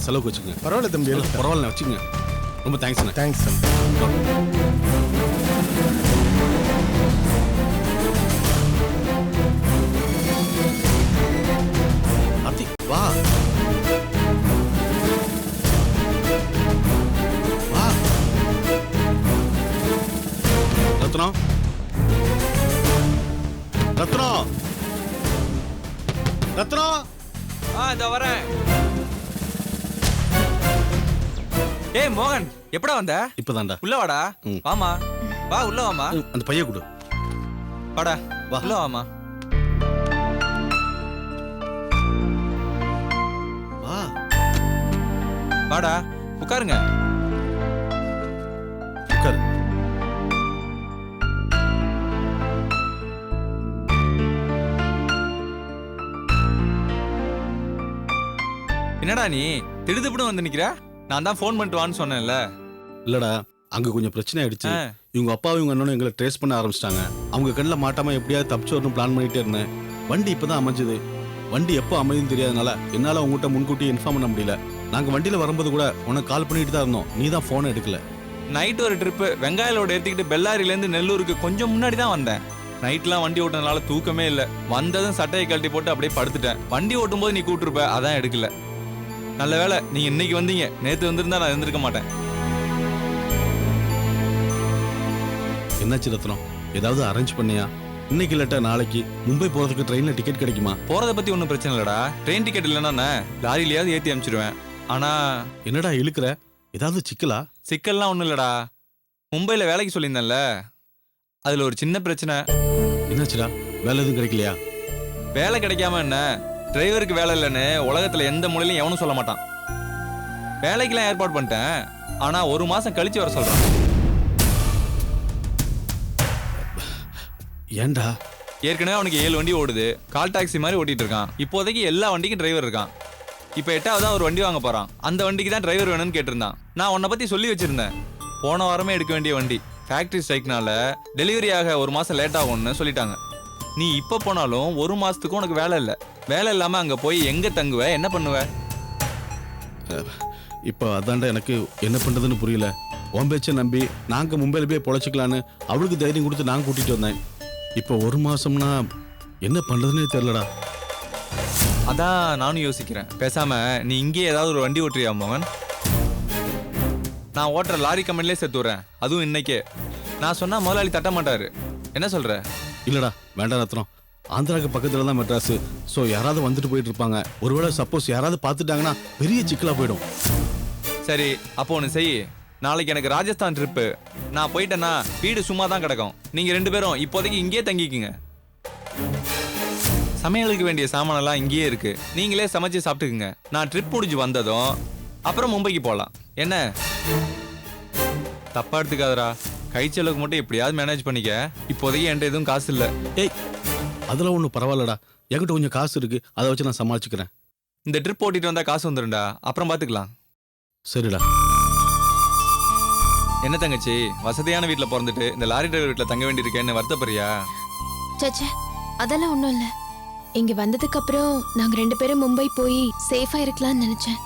இந்தாண்ணே செலவுக்கு வச்சுக்கோங்க. பரவாயில்ல தம்பி, பரவாயில்ல வச்சுக்கோங்க. ரொம்ப தேங்க்ஸ்ண்ணே. Thanks sir. அத்தி வா வா. ரத்னம் ரத்னம் ரத்னம். இதோ வரேன். ஏய் மோகன், எப்படா வந்த? இப்பதான்டா. உள்ள வாடா. வாமா, வா உள்ள வாமா. அந்த பைய கொடு. வாடா, வா உள்ள வாமா. வா வாடா, உட்காருங்க. உட்காரு. என்னடா நீ திடுதிப்புன்னு வந்து நிக்கிற? நான் தான் ஃபோன் பண்ணிட்டு வான்னு சொன்னேன்ல. இல்லடா, அங்க கொஞ்சம் பிரச்சனை ஆயிடுச்சு. இவங்க அப்பாவும் இவங்க அண்ணனும் எங்களை ட்ரேஸ் பண்ண ஆரம்பிச்சிட்டாங்க. அவங்க கண்ணில் மாட்டாம எப்படியாவது தப்பிச்சு வரணும் பிளான் பண்ணிட்டே இருந்தேன். வண்டி இப்பதான் அமைஞ்சது. வண்டி எப்போ அமைதுன்னு தெரியாதனால என்னால உங்ககிட்ட முன்கூட்டி இன்ஃபார்ம் பண்ண முடியல. நாங்க வண்டியில வரும்போது கூட உனக்கு கால் பண்ணிட்டு தான் இருந்தோம். நீ தான் போனை எடுக்கல. நைட் ஒரு ட்ரிப்பு வெங்காயலோட ஏற்றிக்கிட்டு பெல்லாரிலேருந்து நெல்லூருக்கு கொஞ்சம் முன்னாடி தான் வந்தேன். நைட்லாம் வண்டி ஓட்டுறதுனால தூக்கமே இல்லை. வந்ததும் சட்டையை கழட்டி போட்டு அப்படியே படுத்துட்டேன். வண்டி ஓட்டும் போது நீ கூப்பிட்டுருப்ப, அதான் எடுக்கல. நல்ல வேலை நீங்க இன்னைக்கு வந்தீங்க. நேற்று வந்திருந்தா நான் இருந்திருக்க மாட்டேன். என்னாச்சு ரத்னம், ஏதாவது அரேஞ்ச் பண்ணியா? இன்னைக்கு இல்லாட்டா நாளைக்கு மும்பை போறதுக்கு ட்ரெயின்ல டிக்கெட் கிடைக்குமா? போறதை பத்தி ஒன்றும் பிரச்சனை இல்லடா. ட்ரெயின் டிக்கெட் இல்லைன்னா லாரியிலேயாவது ஏற்றி அனுப்பிச்சிடுவேன். ஆனா என்னடா இழுக்கிற? ஏதாவது சிக்கலா? சிக்கல்லாம் ஒன்றும் இல்லடா. மும்பையில் வேலைக்கு சொல்லியிருந்தேன்ல, அதில் ஒரு சின்ன பிரச்சனை. என்னாச்சுடா? வேலை எதுவும் கிடைக்கலையா? வேலை கிடைக்காம என்ன, டிரைவருக்கு வேலை இல்லைன்னு உலகத்தில் எந்த மூலையிலும் எவனும் சொல்ல மாட்டான். வேலைக்கெல்லாம் ஏற்பாடு பண்ணிட்டேன். ஆனால் 1 மாதம் கழிச்சு வர சொல்கிறான். ஏண்டா? ஏற்கனவே அவனுக்கு 7 வண்டி ஓடுது. கால் டாக்ஸி மாதிரி ஓட்டிட்டு இருக்கான். இப்போதைக்கு எல்லா வண்டிக்கும் டிரைவர் இருக்கான். இப்போ 8வது ஒரு வண்டி வாங்க போறான். அந்த வண்டிக்கு தான் டிரைவர் வேணும்னு கேட்டிருந்தான். நான் உன்னை பத்தி சொல்லி வச்சிருந்தேன். போன வாரமே எடுக்க வேண்டிய வண்டி ஃபேக்டரி ஸ்ட்ரைக்னால டெலிவரி ஆக 1 மாசம் லேட் ஆகும்னு சொல்லிட்டாங்க. நீ இப்போ போனாலும் 1 மாசத்துக்கு உனக்கு வேலை இல்லை. வேலை இல்லாம அங்க போய் எங்க தங்குவ, என்ன பண்ணுவ? இப்போ அதாண்டா எனக்கு என்ன பண்றதுன்னு புரியல. உன் பேச்சை நம்பி நாங்க மும்பையில போய் பொழைச்சிக்கலான்னு அவளுக்கு தைரியம் கொடுத்து நான் கூட்டிட்டு வந்தேன். இப்போ 1 மாசம்னா என்ன பண்றதுன்னே தெரியலடா. அதான் நானும் யோசிக்கிறேன். பேசாம நீ இங்கே ஏதாவது ஒரு வண்டி ஓட்டுறியா மோகன்? நான் ஓட்டுற லாரி கம்பெனிலே சேர்த்து விடுறேன், அதுவும் இன்னைக்கே. நான் சொன்னா முதலாளி தட்ட மாட்டாரு. என்ன சொல்ற? இல்லடா வேண்டாம் ரத்னம். ஆந்திராவுக்கு பக்கத்துல தான் மெட்ராஸ். ஸோ யாராவது வந்துட்டு போயிட்டு இருப்பாங்க. ஒருவேளை சப்போஸ் யாராவது பார்த்துட்டாங்கன்னா பெரிய சிக்கலா போயிடும். சரி, அப்போ ஒன்று செய். நாளைக்கு எனக்கு ராஜஸ்தான் ட்ரிப்பு. நான் போயிட்டேன்னா வீடு சும்மா தான் கிடக்கும். நீங்க 2 பேரும் இப்போதைக்கு இங்கேயே தங்கிக்குங்க. சமையலுக்கு வேண்டிய சாமானெல்லாம் இங்கேயே இருக்கு. நீங்களே சமைச்சு சாப்பிட்டுக்குங்க. நான் ட்ரிப் முடிஞ்சு வந்ததும் அப்புறம் மும்பைக்கு போகலாம். என்ன தப்பா எடுத்துக்காதரா. கை செலவுக்கு மட்டும் எப்படியாவது மேனேஜ் பண்ணிக்க. இப்போதைக்கு என்கிட்ட எதுவும் காசு இல்லை. ஏய், அதெல்லாம் ஒன்றும் பரவாயில்லடா. என்கிட்ட கொஞ்சம் காசு இருக்கு, அதை வச்சு நான் சமாளிச்சுக்கிறேன். இந்த ட்ரிப் ஓட்டிட்டு வந்தா காசு வந்துடும்டா, அப்புறம் பார்த்துக்கலாம். சரிடா. என்ன தங்கச்சி, வசதியான வீட்டில் பிறந்துட்டு இந்த லாரி டிரைவர் வீட்டில் தங்க வேண்டியிருக்கேன்னு வருத்தப்படுறியா? சச்சே, அதெல்லாம் ஒன்றும் இல்லை. இங்க வந்ததுக்கு அப்புறம் நாங்க 2 பேரும் மும்பை போய் சேஃபா இருக்கலாம்னு நினைச்சேன்.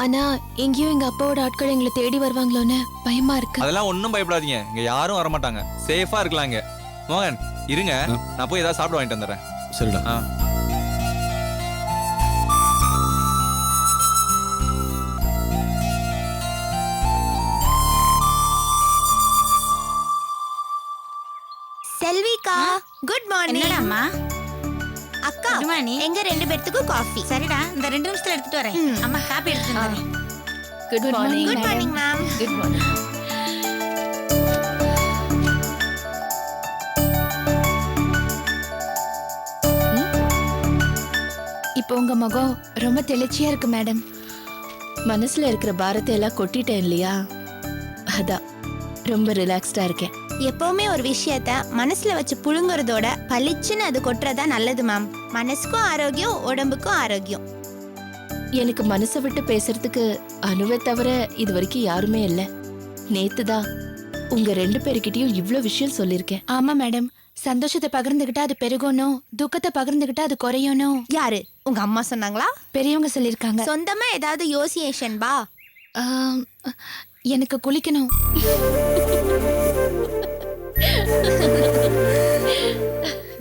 ஆனா இங்கேயும் எங்க அப்பாவோட ஆட்கள் எங்களை தேடி வருவாங்களோன்னு பயமா இருக்கு. அதெல்லாம் ஒன்றும் பயப்படாதீங்க. இங்க யாரும் வரமாட்டாங்க. சேஃபா இருக்கலாங்க. மோகன் இருங்க, நான் போய் ஏதாவது சாப்பிட வாங்கிட்டு வந்துடுறேன். சரிடா. செல்விகா, குட் மார்னிங். என்னடாம்மா? அக்கா, எங்க 2 பேத்துக்கும் காஃபி. சரிடா, இந்த 2 நிமிஷத்துல எடுத்துட்டு வரேன். அம்மா காபி எடுத்துட்டு வரேன். Good morning. Good morning ma'am. Good morning. இப்போ உங்க முகம் ரொம்ப தெளிச்சியா இருக்கு மேடம். மனசுல இருக்கிற பாரத்தை எல்லாம் கொட்டிட்டேன் இல்லையா, அதான் ரொம்ப ரிலாக்ஸ்டா இருக்கேன். எப்பவுமே ஒரு விஷயத்த மனசுல வச்சு புழுங்குறதோட பளிச்சுன்னு அது கொட்டுறதா நல்லது மேம். மனசுக்கும் ஆரோக்கியம், உடம்புக்கும் ஆரோக்கியம். எனக்கு மனசை விட்டு பேசுறதுக்கு அனுவை தவிர இது வரைக்கும் யாருமே இல்லை. நேத்துதான் உங்க 2 பேருக்கிட்டையும் இவ்ளோ விஷயம் சொல்லியிருக்கேன். ஆமா மேடம், சந்தோஷத்தை பகிர்ந்துகிட்டா அது பெருகணும், துக்கத்தை பகிர்ந்துகிட்டா அது குறையணும். யாரு உங்க அம்மா சொன்னாங்களா? பெரியவங்க சொல்லிருக்காங்க. சொந்தமா ஏதாவது யோசியேஷன் பா? எனக்கு குளிக்கணும்.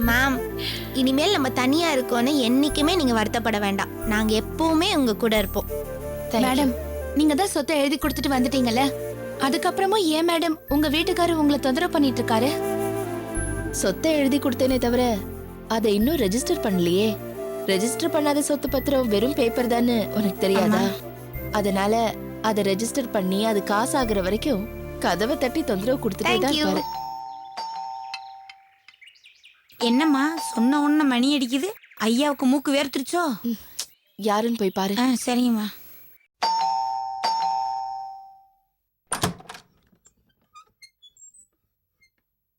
மேம், இனிமேல் நம்ம தனியா இருக்கோன்னு என்னைக்குமே நீங்க வருத்தப்பட வேண்டாம். நாங்க எப்பவுமே உங்க கூட இருப்போம். மேடம், நீங்க தான் சொத்தை எழுதி கொடுத்துட்டு வந்துட்டீங்கல்ல, அதுக்கப்புறமும் ஏன் மேடம் உங்க வீட்டுக்காரர் உங்களை தொந்தரவு பண்ணிட்டு இருக்காரு? சொத்தை எழுதி கொடுத்தேனே தவிர அதை இன்னும் ரெஜிஸ்டர் பண்ணலையே. ரெஜிஸ்டர் பண்ணாத சொத்து பத்திரம் வெறும் பேப்பர் தான்னு உனக்கு தெரியாதா? அதனால அதை ரெஜிஸ்டர் பண்ணி அது காசு ஆகுற வரைக்கும் கதவை தட்டி தொந்தரவு கொடுத்துட்டே தான் Thank you. இருப்பாரு. என்னம்மா சொன்ன உடனே மணி அடிக்குது, ஐயாவுக்கு மூக்கு வேர்த்துருச்சோ? யாருன்னு போய் பாரு. சரிங்கம்மா.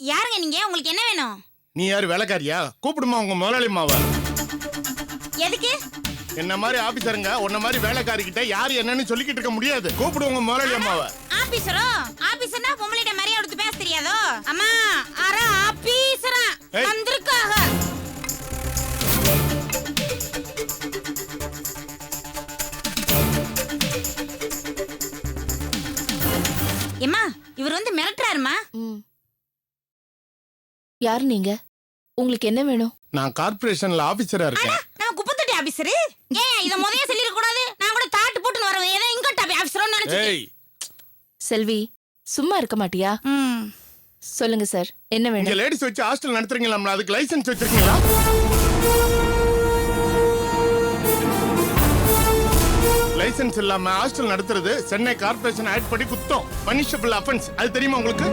யாருங்க நீங்க? உங்களுக்கு என்ன வேணும்? நீ யாரு, வேலைக்காரியா? கூப்பிடுமா உங்க முதலாளிமாவ. எதுக்கு? என்ன மாதிரி ஆபீசருங்க உன்ன மாதிரி வேலைக்காரி கிட்ட யாரு என்னன்னு சொல்லிக்கிட்டு இருக்க முடியாது. கூப்பிடு உங்க முதலாளி அம்மாவ. ஆபீசரோ? ஆபீசர்னா பொம்பளைட்ட மரியாதை கொடுத்து பேச தெரியாதோ? அம்மா அரா ஆபீசரா ஏய். வந்திருக்காக. எம்மா இவர் வந்து மிரட்டுறாருமா. யாரு நீங்க? உங்களுக்கு என்ன வேணும்? நான் கார்ப்பரேஷன்ல ஆபீசரா இருக்கேன். நான் குப்பத்தொட்டி ஆபீசர். ஏன் இத முதல்ல சொல்லிர கூடாது? நான் கூட தாட்டு போட்டுன்னு வரேன். ஏதோ இன்கம் டாப் ஆபீசரோன்னு நினைச்சிட்டேன். ஏய், செல்வி, சும்மா இருக்க மாட்டியா? சொல்லுங்க சார், என்ன இங்க வேணும்? லேடிஸ் வச்சு ஹாஸ்டல் நடத்துறீங்களா? அதுக்கு லைசென்ஸ் வச்சிருக்கீங்களா? லைசென்ஸ் இல்லாம ஹாஸ்டல் நடத்துறது சென்னை கார்ப்பரேஷன் ஆக்ட் படி குத்தம், பனிஷபிள் அஃபென்ஸ். அது தெரியுமா உங்களுக்கு?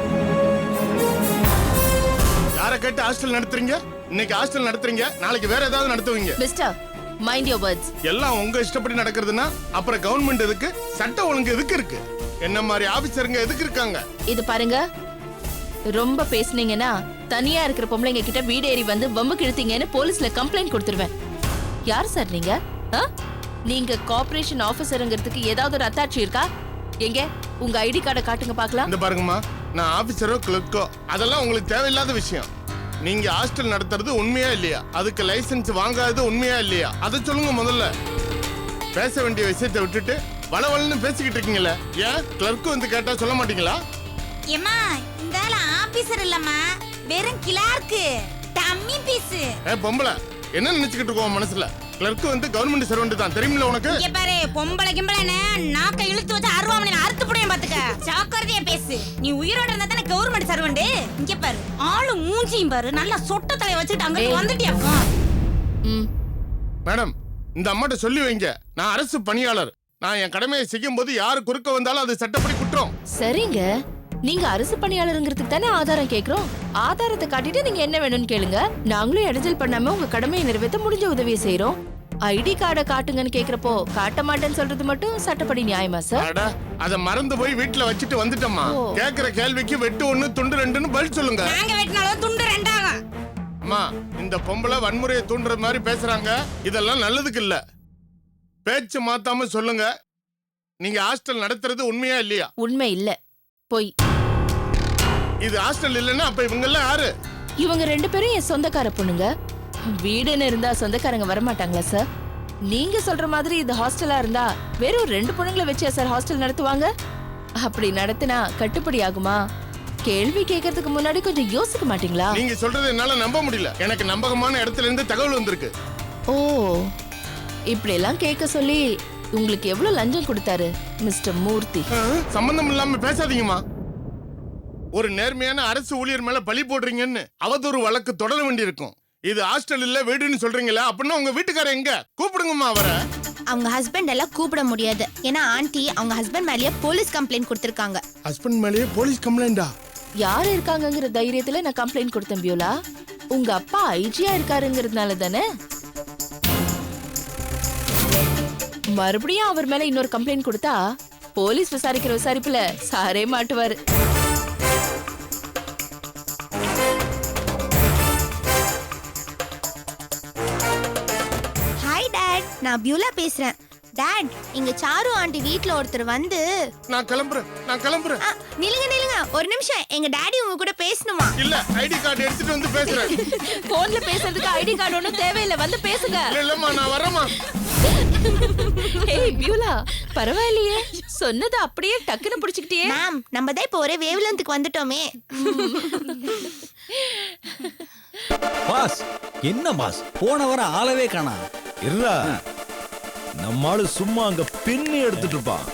யார கேட்டு ஹாஸ்டல் நடத்துறீங்க? இன்னைக்கு ஹாஸ்டல் நடத்துறீங்க, நாளைக்கு வேற ஏதாவது நடத்துவீங்க. Mister, mind your words. எல்லாம் உங்க இஷ்டப்படி நடக்கிறதுனா அப்புறம் கவர்மெண்ட் எதுக்கு? சட்டம் ஒழுங்கு எதுக்கு இருக்கு? என்ன மாதிரி ஆபீசருங்க எதுக்கு இருக்காங்க? இது பாருங்க, ரொம்ப பேசுனீங்கன்னா தனியா இருக்கிற பொம்பளைங்க கிட்ட வீடு ஏறி வந்து வம்பு கிழத்தீங்கன்னு போலீஸ்ல கம்ப்ளைண்ட் கொடுத்துருவேன். யார் சார் நீங்க? நீங்க கார்ப்பரேஷன் ஆபீசருங்கிறதுக்கு ஏதாவது ஒரு அத்தாட்சி இருக்கா? எங்க உங்க ஐடி கார்டை காட்டுங்க பார்க்கலாம். இந்த பாருங்கம்மா, நான் ஆபீசரோ கிளர்க்கோ அதெல்லாம் உங்களுக்கு தேவையில்லாத விஷயம். நீங்க ஹாஸ்டல் நடத்துறது உண்மையா இல்லையா? அதுக்கு லைசென்ஸ் வாங்காதது உண்மையா இல்லையா? அதை சொல்லுங்க முதல்ல. பேச வேண்டிய விஷயத்தை விட்டுட்டு வளவளன்னு பேசிக்கிட்டு இருக்கீங்களே, ஏன் கிளர்க்கு வந்து கேட்டா சொல்ல மாட்டீங்களா? ஏம்மா இந்த ஆள ஆபீசர் இல்லம்மா, வெறும் கிளார்க்கு, டம்மி பீஸ். பொம்பளை என்ன நினைச்சுக்கிட்டு இருக்கோம் மனசுல? கிளர்க்கு வந்து கவர்மெண்ட் சர்வெண்ட் தான், தெரியுமில்ல உனக்கு? இங்க பாரு, பொம்பளை கிம்பளைன்னு நாக்க இழுத்து வச்சு அருவாமனை அறுத்து புடியும் பாத்துக்க. ஜாக்கிரதையா பேசு. நீ உயிரோட இருந்தா தானே கவர்மெண்ட் சர்வெண்ட். இங்க பாரு, ஆளு மூஞ்சியும் பாரு, நல்லா சொட்ட தலைய வச்சுட்டு அங்க வந்துட்டியாக்கா. மேடம், இந்த அம்மாட்ட சொல்லி வைங்க, நான் அரசு பணியாளர். நான் என் கடமையை செய்யும் போது யாரு குறுக்க வந்தாலும் அது சட்டப்படி குற்றம். சரிங்க, நீங்க அரசு பணியாளருங்கிறதுக்கு தானே ஆதாரம் கேக்குறோம். ஆதாரத்தை காட்டிட்டு நீங்க என்ன வேணும்னு கேளுங்க. நாங்களும் இடைஞ்சல் பண்ணாம உங்க கடமையை நிறைவேற்ற முடிஞ்ச உதவியை செய்யறோம். ஐடி கார்டை காட்டுங்கன்னு கேக்குறப்போ காட்ட மாட்டேன்னு சொல்றது மட்டும் சட்டப்படி நியாயமா சார்? அட, அத மறந்து போய் வீட்டுல வச்சுட்டு வந்துட்டோமா. கேக்குற கேள்விக்கு வெட்டு 1 துண்டு 2ன்னு பதில் சொல்லுங்க. நாங்க வெட்டினாலும் துண்டு 2 ஆகும். அம்மா, இந்த பொம்பளை வன்முறையை தூண்டுற மாதிரி பேசுறாங்க. இதெல்லாம் நல்லதுக்கு இல்ல. பேச்சு மாத்தாம சொல்லுங்க, நீங்க ஹாஸ்டல் நடத்துறது உண்மையா இல்லையா? உண்மை இல்ல, பொய். இது ஹாஸ்டல் இல்லைன்னா அப்ப இவங்க எல்லாம் யாரு? இவங்க 2 பேரும் என் சொந்தக்கார பொண்ணுங்க. வீடுன்னு இருந்தா சொந்தக்காரங்க வரமாட்டாங்களா சார்? நீங்க சொல்ற மாதிரி இது ஹாஸ்டலா இருந்தா வெறும் 2 பொண்ணுங்களை வச்சா சார் ஹாஸ்டல் நடத்துவாங்க? அப்படி நடத்தினா கட்டுப்படி ஆகுமா? கேள்வி கேட்கறதுக்கு முன்னாடி கொஞ்சம் யோசிக்க மாட்டீங்களா? நீங்க சொல்றது என்னால நம்ப முடியல. எனக்கு நம்பகமான இடத்துல இருந்து தகவல் வந்திருக்கு. ஓ, இப்படி எல்லாம் கேட்க சொல்லி உங்களுக்கு எவ்வளவு லஞ்சம் கொடுத்தாரு மிஸ்டர் மூர்த்தி? சம்பந்தம் இல்லாம பேசாதீங்கம்மா. ஒரு நேர்மையான அரசு ஊழியர் மேல பழி போடுறீங்கன்னு அவதூறு வழக்கு தொடர வேண்டியிருக்கும். இது ஹாஸ்டல் இல்ல வீடுன்னு சொல்றீங்களா? அப்படின்னா உங்க வீட்டுக்காரர் எங்க? கூப்பிடுங்கம்மா அவரை. அவங்க ஹஸ்பண்ட் எல்லாம் கூப்பிட முடியாது. ஏன்னா ஆண்டி அவங்க ஹஸ்பண்ட் மேலேயே போலீஸ் கம்ப்ளைண்ட் கொடுத்திருக்காங்க. ஹஸ்பண்ட் மேலேயே போலீஸ் கம்ப்ளைண்டா? யார் இருக்காங்கங்கிற தைரியத்துல நான் கம்ப்ளைண்ட் கொடுத்தேன் வியோலா. உங்க அப்பா ஐஜியா இருக்காருங்கிறதுனால தானே. மறுபடியும் அவர் மேல இன்னொரு கம்ப்ளைண்ட் கொடுத்தா போலீஸ் விசாரிக்கிற விசாரிப்புல சாரே மாட்டுவாரு. ஹாய் டாட், நான் பியூலா பேசுறேன். டாட் இங்க சாரு ஆண்டி வீட்ல ஒருத்தர் வந்து நான் கிளம்புறேன் நில்லுங்க ஒரு நிமிஷம் எங்க டாடி உங்க கூட பேசணுமா? இல்ல ஐடி கார்டு எடுத்துட்டு வந்து பேசுறேன். போன்ல பேசுறதுக்கு ஐடி கார்டு ஒண்ணும் தேவையில்லை, வந்து பேசுங்க. இல்லம்மா நான் வரேம்மா. ஏய் பியூலா, பரவாயில்லையே, சொன்னது அப்படியே டக்குன்னு பிடிச்சுக்கிட்டியே. மேம் நம்ம தான் இப்போ ஒரே வேவ்லென்த்துக்கு வந்துட்டோமே. பாஸ் என்ன பாஸ், போன வாரம் ஆளவே காணா. இருடா, நம்மாளு சும்மா அங்க பின்னி எடுத்துட்டு இருப்பான்.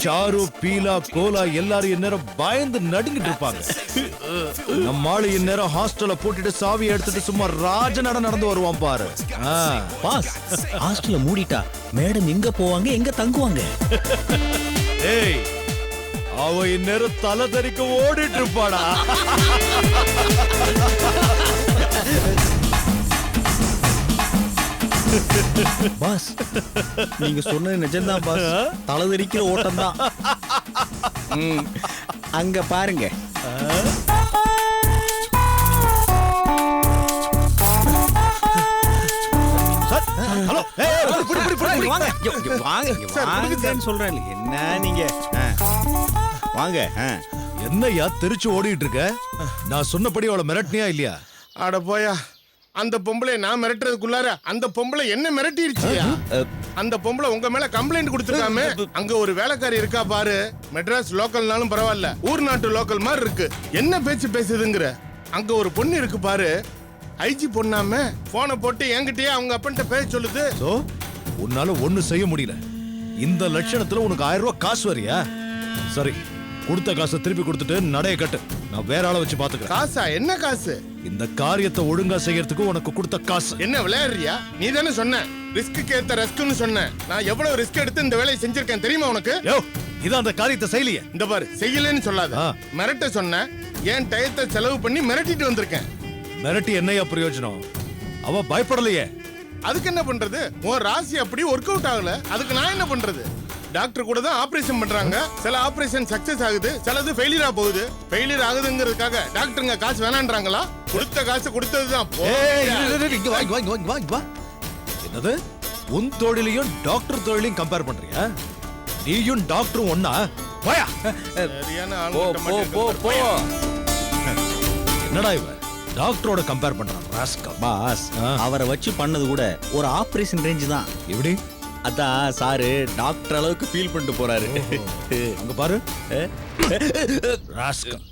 சாரு, பீலா, கோலா எல்லாரும் இந்நேரம் பயந்து நடுங்கிட்டு இருப்பாங்க. நம்மாளு இந்நேரம் ஹாஸ்டல்ல போட்டுட்டு சாவியை எடுத்துட்டு சும்மா ராஜ நடந்து வருவான் பாரு. பாஸ் ஹாஸ்டல்ல மூடிட்டா மேடம் எங்க போவாங்க, எங்க தங்குவாங்க? ஏய், அவ இந்நேரம் தலை தெறிக்க ஓடிட்டு இருப்பாடா. பாஸ் நீங்க சொன்னது நிஜம்தான் பாஸ், தலதெறிக்கிற ஓட்டம் தான். அங்க பாருங்க. ஹலோ, வாங்க சொல்றேன். என்ன நீங்க வாங்க. என்னையா தெரிச்சு ஓடிட்டு இருக்க? நான் சொன்னபடி அவளை மிரட்டினியா இல்லையா? அட போயா, அந்த பொம்பளை நான் மிரட்டுறதுக்குள்ளார அந்த பொம்பளை என்ன மிரட்டிருச்சியா? அந்த பொம்பளை உங்க மேல கம்ப்ளைண்ட் கொடுத்துருக்காமே. அங்க ஒரு வேலைக்காரி இருக்கா பாரு, மெட்ராஸ் லோக்கல்னாலும் பரவாயில்ல, ஊர் நாட்டு லோக்கல் மாதிரி இருக்கு. என்ன பேச்சு பேசுதுங்கிற? அங்க ஒரு பொண்ணு இருக்கு பாரு, ஐஜி பொண்ணாம, போனை போட்டு என்கிட்டயே அவங்க அப்பன்ட்ட பேச சொல்லுது. சோ உன்னால ஒண்ணு செய்ய முடியல. இந்த லட்சணத்துல உனக்கு 1000 ரூபாய் காசு வரியா? சரி, கொடுத்த காசை திருப்பி கொடுத்துட்டு நடைய கட்டு, நான் வேற ஆளை வச்சு பாத்துக்கிறேன். காசா? என்ன காசு? இந்த காரியத்தை ஒழுங்கா செய்யறதுக்கு உனக்கு கொடுத்த காசு. என்ன விளையாடுறியா? நீ தானே சொன்ன ரிஸ்க்கு ஏத்த ரெஸ்க்னு சொன்ன. நான் எவ்வளவு ரிஸ்க் எடுத்து இந்த வேலையை செஞ்சிருக்கேன் தெரியுமா உனக்கு? யோ, இதான் அந்த காரியத்தை செய்யலையே. இந்த பாரு, செய்யலன்னு சொல்லாத. மிரட்ட சொன்ன, ஏன் டயத்தை செலவு பண்ணி மிரட்டிட்டு வந்திருக்கேன். மிரட்டி என்னையா பிரயோஜனம்? அவ பயப்படலையே. அதுக்கு என்ன பண்றது? உன் ராசி அப்படி ஒர்க் அவுட் ஆகல, அதுக்கு நான் என்ன பண்றது? டாக்டர் கூட தான் ஆபரேஷன் பண்றாங்க. சில ஆபரேஷன் சக்சஸ் ஆகுது, சிலது ஃபெயிலியரா போகுது. ஃபெயிலியர் ஆகுதுங்கிறதுக்காக டாக்டருங்க காசு வேணான்றாங்களா? கொடுத்த காசு கொடுத்ததுதான். என்னது? உன் தொழிலையும் டாக்டர் தொழிலையும் கம்பேர் பண்றியா? நீயும் டாக்டரும் ஒண்ணா? போயா. சரியான ஆள். என்னடா இவ டாக்டரோட கம்பேர் பண்றான் ராஸ்கல். பாஸ் அவரை வச்சு பண்ணது கூட ஒரு ஆபரேஷன் ரேஞ்ச் தான். எப்படி? அதான் சாரு டாக்டர் அளவுக்கு ஃபீல் பண்ணிட்டு போறாரு. அங்க பாரு. ராஸ்கல்.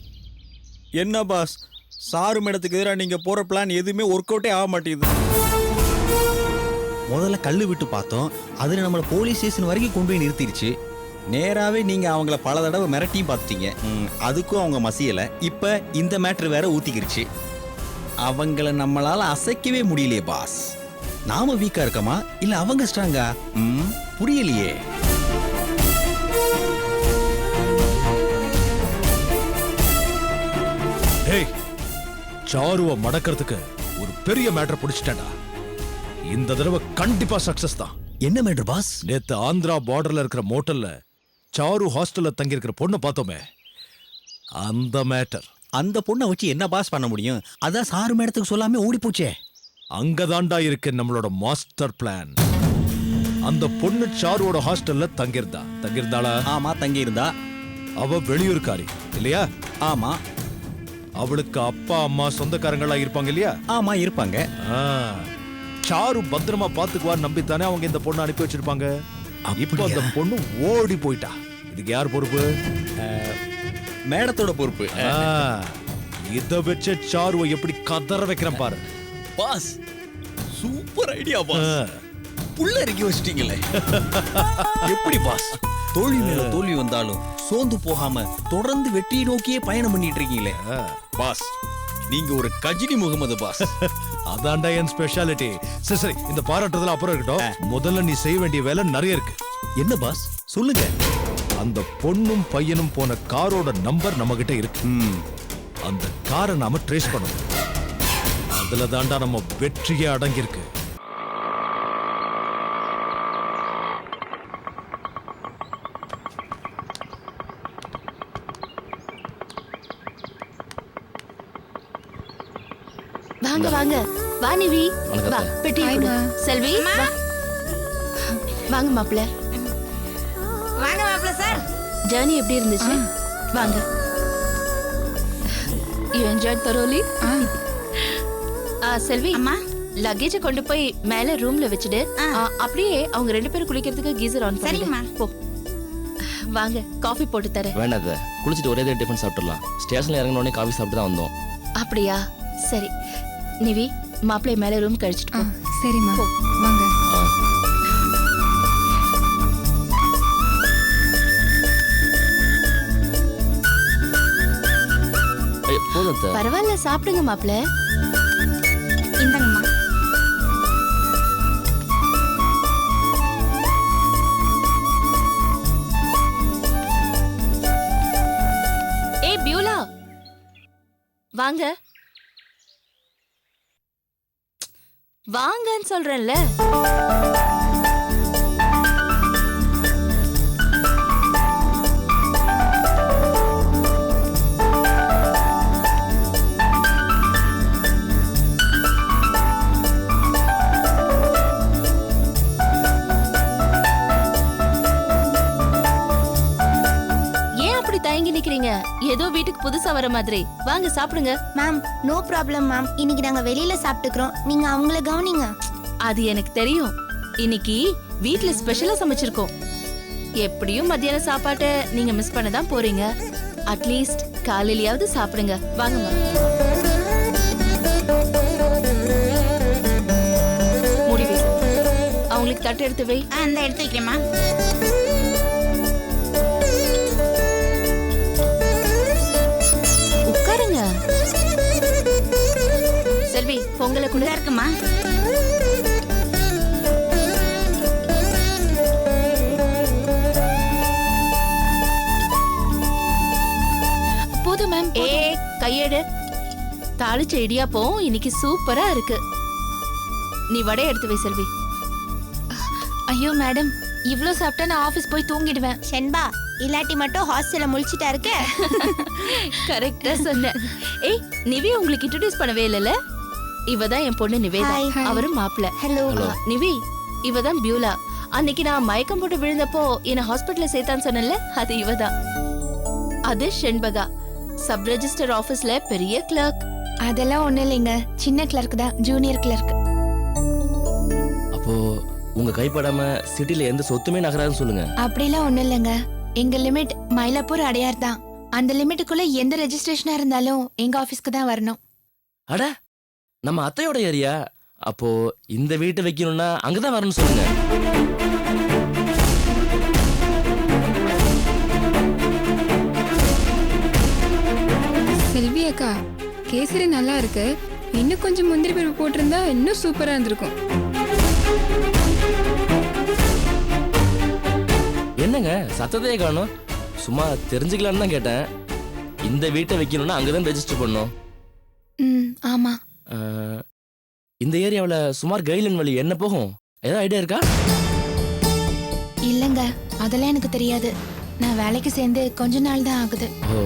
என்ன பாஸ், சாரு மேடத்துக்கு எதிராக நீங்க போற பிளான் எதுவுமே ஒர்க் அவுட்டே ஆக மாட்டேங்குது. முதல்ல கல்லு விட்டு பார்த்தோம், அதுல நம்மள போலீஸ் ஸ்டேஷன் வரைக்கும் கொண்டு போய் நிறுத்திடுச்சு. நேராவே நீங்க அவங்கள பல தடவை மிரட்டியும் பார்த்துட்டீங்க, அதுக்கும் அவங்க மசியல. இப்ப இந்த மேட்ரு வேற ஊத்திக்கிருச்சு. அவங்கள நம்மளால அசைக்கவே முடியலையே பாஸ். நாம வீக்கா இருக்கமா இல்ல அவங்க ஸ்ட்ராங்கா? புரியலையே. டேய், சாருவ மடக்கிறதுக்கு ஒரு பெரிய மேட்டர் பிடிச்சிட்டேன்டா. இந்த தடவை கண்டிப்பா சக்சஸ் தான். என்ன மேட்டர் பாஸ்? நேத்து ஆந்திரா பார்டர்ல இருக்கிற மோட்டல்ல சாரு ஹாஸ்டல்ல தங்கி இருக்கிற பொண்ணை பார்த்தோமே, அந்த மேட்டர். அந்த பொண்ணை வச்சு என்ன பாஸ் பண்ண முடியும்? அதான் சாரு மேடத்துக்கு சொல்லாம ஓடி போச்சே. அங்கதான்டா இருக்கு நம்மளோட மாஸ்டர் பிளான். அந்த பொண்ணு சாருவோட ஹாஸ்டல்ல தங்கியிருந்தாளா? ஆமா தங்கியிருந்தா. அவ வெளியூர்காரி இல்லையா? ஆமா. அவளுக்கு அப்பா அம்மா சொந்தக்காரங்களா இருப்பாங்க இல்லையா? ஆமா இருப்பாங்க. சாரு பத்திரமா பாத்துக்குவா நம்பித்தானே அவங்க இந்த பொண்ணு அனுப்பி வச்சிருப்பாங்க. இப்போ அந்த பொண்ணு ஓடி போயிட்டா. இதுக்கு யார் பொறுப்பு? மேடத்தோட பொறுப்பு. இத வச்சு சாருவை எப்படி கதற வைக்கிறேன் பாரு. Boss super idea boss. புள்ள இறக்கி வச்சிட்டீங்களே. எப்படி பாஸ்? தோல்வி மேல தோல்வி வந்தாலும் சோர்ந்து போகாம தொடர்ந்து வெற்றியை நோக்கியே பயணம் பண்ணிட்டு இருக்கீங்களே பாஸ். நீங்க ஒரு கஜினி முகமது பாஸ். அதான்டா என் ஸ்பெஷாலிட்டி. சரி, இந்த பாராட்டுறதுல அப்புறம் இருக்கட்டும். முதல்ல நீ செய்ய வேண்டிய வேலை நிறைய இருக்கு. என்ன பாஸ் சொல்லுங்க. அந்த பொண்ணும் பையனும் போன காரோட நம்பர் நம்ம கிட்ட இருக்கு. அந்த காரை நாம ட்ரேஸ் பண்ணணும். அதுல தாண்டா நம்ம வெற்றியே அடங்கி இருக்கு. வாங்க வாங்க. வா நிவி, வா பெட்டி கொடு. செல்வி வா. வாங்க மாப்ள. ஜர்னி எப்படி இருந்துச்சு? வாங்க. You enjoyed thoroughly? செல்வி, அம்மா லக்கேஜ கொண்டு போய் மேல ரூம்ல வச்சுடு. அப்படியே அவங்க 2 பேரும் குளிக்கிறதுக்கு கீசர் ஆன் சரிம்மா. பண்ணிடு. போ. வாங்க, காஃபி போட்டு தரேன். வேண்டாத, குளிச்சுட்டு ஒரே டிஃபன் சாப்பிட்டுலாம். ஸ்டேஷன்ல இறங்கின உடனே காஃபி சாப்பிட்டு தான் வந்தோம். அப்படியா? சரி. நிவி, மாப்பிள்ளை மேல ரூம் கழிச்சிட்டு போ. சரிம்மா, வாங்க. போதும். பரவாயில்ல, சாப்பிடுங்க மாப்பிள்ளை. இந்தாங்கம்மா. ஏய் பியூலா, வாங்க. வாங்கன்னு சொல்றேன்ல. தயங்கி நிக்கிறீங்க? ஏதோ வீட்டுக்கு புதுசா வர மாதிரி. வாங்க சாப்பிடுங்க. Ma'am no problem ma'am. இன்னைக்கு நாங்க வெளியில சாப்பிட்டுக்கிறோம், நீங்க அவங்கள கவனிங்க. அது எனக்கு தெரியும். இன்னைக்கு வீட்ல ஸ்பெஷலா சமைச்சிருக்கோம். எப்படியும் மத்தியான சாப்பாட்டை நீங்க மிஸ் பண்ண தான் போறீங்க. அட்லீஸ்ட் காலையிலயாவது சாப்பிடுங்க. வாங்கம்மா. மூடி வை. அவங்களுக்கு தட்டு எடுத்து வை. அந்த எடுத்து வைக்கிறேம்மா. உட்காருங்க. செல்வி, பொங்கலை கூட இருக்குமா? போதும் மேம். ஏ கையெடு. தாளிச்ச இடியாப்பம் இன்னைக்கு சூப்பரா இருக்கு. நீ வடை எடுத்து வை செல்வி. ஐயோ மேடம், இவ்ளோ சாப்பிட்டா நான் ஆபீஸ் போய் தூங்கிடுவேன். ஷென்பா, இல்லாட்டி மட்டும் ஹாஸ்டல்ல முழிச்சிட்டா இருக்க. கரெக்டா சொன்ன. ஏய், நிவி உங்களுக்கு இன்ட்ரோடியூஸ் பண்ணவே இல்லல? இவதான் என் பொண்ணு நிவேதா. அவரு மாப்பிள்ள. ஹலோ. நிவி, இவதான் பியூலா. அன்னைக்கு நான் மயக்கம் போட்டு விழுந்தப்போ என்ன ஹாஸ்பிடல்ல சேர்த்தான்னு சொன்னேன்ல, அது இவதான். அது ஷென்பகா, சப் ரெஜிஸ்டர் ஆபீஸ்ல பெரிய கிளர்க். அதெல்லாம் ஒண்ணு இல்லைங்க, சின்ன கிளர்க் தான், ஜூனியர் கிளர்க். அப்போ உங்க கைப்படாம சிட்டில எந்த சொத்துமே நகராதுன்னு சொல்லுங்க. அப்படிலாம் ஒண்ணு இல்லைங்க. எங்க லிமிட் மயிலாப்பூர் அடையார் தான். அந்த லிமிட்டுக்குள்ள எந்த ரெஜிஸ்ட்ரேஷனா இருந்தாலும் எங்க ஆபீஸ்க்கு தான் வரணும். அட, நம்ம அத்தையோட ஏரியா. அப்போ இந்த வீட்டை வைக்கணும்னா அங்கதான் வரணும்னு சொல்லுங்க. செல்வி அக்கா, கேசரி நல்லா இருக்கு. இன்னும் கொஞ்சம் முந்திரி பருப்பு போட்டிருந்தா இன்னும் சூப்பரா இருந்திருக்கும். என்னங்க சத்தத்தையே காணும்? சும்மா தெரிஞ்சுக்கலான்னு தான் கேட்டேன். இந்த வீட்டை வைக்கணும்னா அங்கதான் ரெஜிஸ்டர் பண்ணும். ஆமா. இந்த ஏரியாவில் சுமார் கைட்லைன் வழி என்ன போகும்? ஏதாவது ஐடியா இருக்கா? இல்லங்க, அதெல்லாம் எனக்கு தெரியாது. நான் வேலைக்கு சேர்ந்து கொஞ்ச நாள் தான் ஆகுது. ஓ,